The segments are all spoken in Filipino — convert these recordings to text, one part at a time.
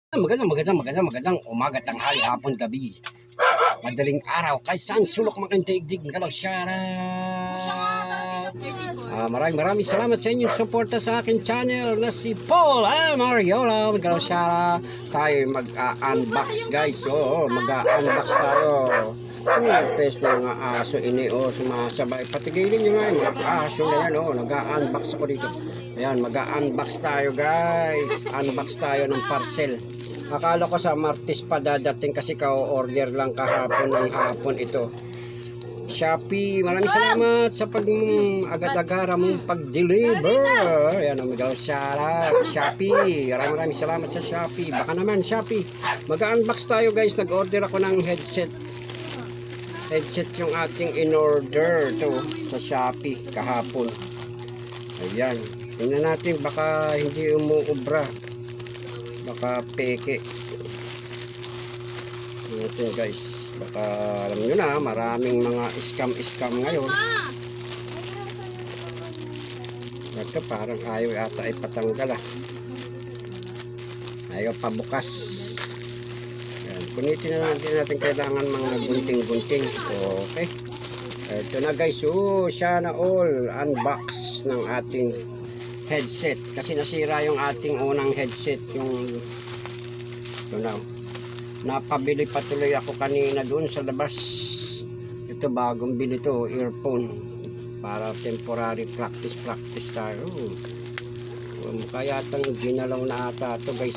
Magandang umaga, tanghali, hapon, gabi. Madaling araw, kay saan sulok makindaigdig ng kalaw syara. Maraming salamat sa inyong suporta sa akin channel na si Paul Mariola. Magkalaw syara. Tayo mag-unbox guys. Mag-unbox tayo. Pes ng mga aso ini sumasabay. Patigilin nyo nga yung mga aso na yan nag-unbox ako dito. Ayan, mag-unbox tayo guys. Unbox tayo ng parcel. Akala ko sa Martes pa dadating kasi ka-order lang kahapon ng hapon ito. Shopee, maraming salamat sa agad-agara mong pag-deliver. Ayan, mga shout Shopee. Maraming salamat sa Shopee. Baka naman Shopee. Mag-unbox tayo guys. Nag-order ako ng headset. Headset yung ating in-order to sa Shopee kahapon. Ayan. Tingnan natin baka hindi umuubra. Baka peke. Ito guys. Baka alam nyo na maraming mga scam ngayon. Ito parang ayaw yata ay patanggal ayaw pabukas. Ayan. Punitin na natin kailangan mga gunting-gunting. Okay. Ito na guys. Sana all unbox ng ating headset kasi nasira yung ating unang headset yung napabili pa tuloy ako kanina doon sa labas. Ito bagong bili to, earphone para temporary practice tayo. Kaya tang ginalaw na ata ito guys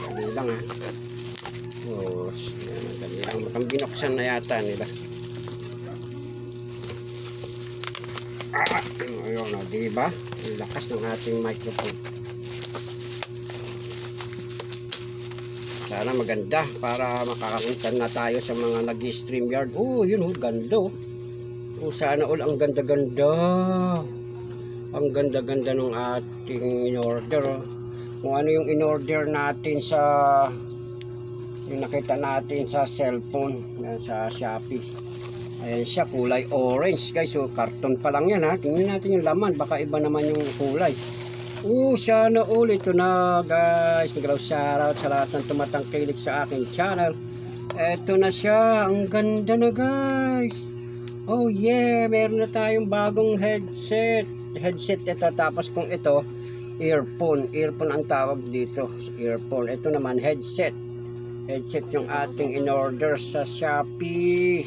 dali lang dali lang makang binuksan na yata nila. Ayun diba? Ang lakas ng ating microphone. Sana maganda para makakakuntan na tayo sa mga nag-stream yard. Yun ganda. Sana all ang ganda-ganda. Ang ganda-ganda ng ating in-order. Kung ano yung in-order natin sa yung nakita natin sa cellphone sa Shopee. Ayan siya, kulay orange guys. Karton pa lang yan Tingnan natin yung laman. Baka iba naman yung kulay. Sana all. Ito na guys. Magalaw shoutout sa lahat ng tumatangkilik sa aking channel. Ito na siya. Ang ganda na guys. Yeah. Meron na tayong bagong headset. Headset ito. Tapos kung ito, earphone. Earphone ang tawag dito. Earphone. Ito naman headset. Headset yung ating in-order sa Shopee.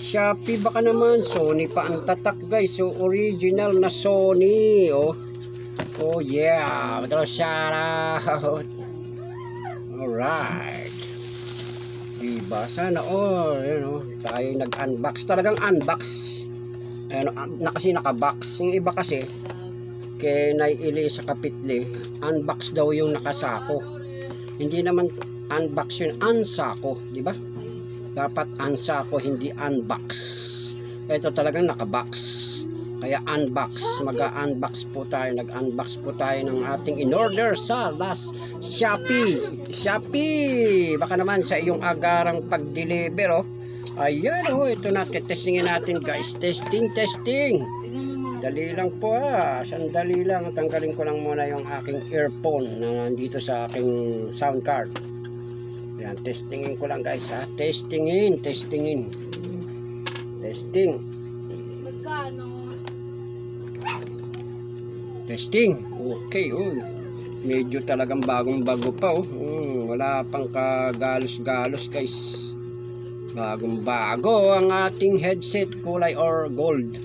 Shopee baka naman Sony pa ang tatak guys. Original na Sony. Yeah. Magandang shoutout. Alright. Diba? Sana tayo nag-unbox. Talagang unbox. Kasi nakabox. Yung iba kasi kay Naiili sa Kapitli, unbox daw yung nakasako. Hindi naman unbox yun, unsako. Diba? Dapat unsako, hindi unbox. Ito talagang nakabox. Kaya unbox. Mag-unbox po tayo. Nag-unbox po tayo ng ating in-order sa Shopee. Shopee! Baka naman sa iyong agarang pag-deliver. Ayan ito na. Testingin natin guys. Testing. Dali lang po Sandali lang. Tanggalin ko lang muna yung aking earphone na nandito sa aking sound card. Yan, testingin ko lang guys Testing. Magkano? Testing. Okay, medyo talagang bagong-bago pa wala pang kagalos-galos guys. Bagong-bago ang ating headset, kulay or gold.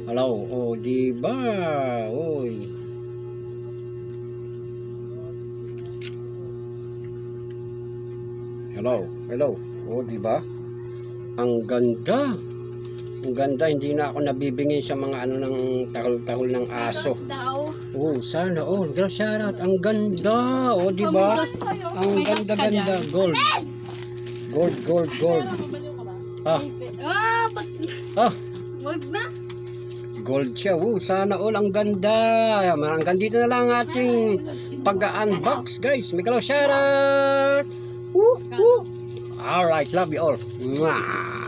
Hello, diba? Hello. Diba? Ang ganda. Hindi na ako nabibingin sa mga ng tahol-tahol ng aso. Sana shoutout. Ang ganda. Diba? Ang ganda. Gold. Wag na. Gold siya. Sana all. Ang ganda. Hanggang dito na lang ating pag-unbox guys. Mikalaw shoutout. Alright, love you all. Mwah!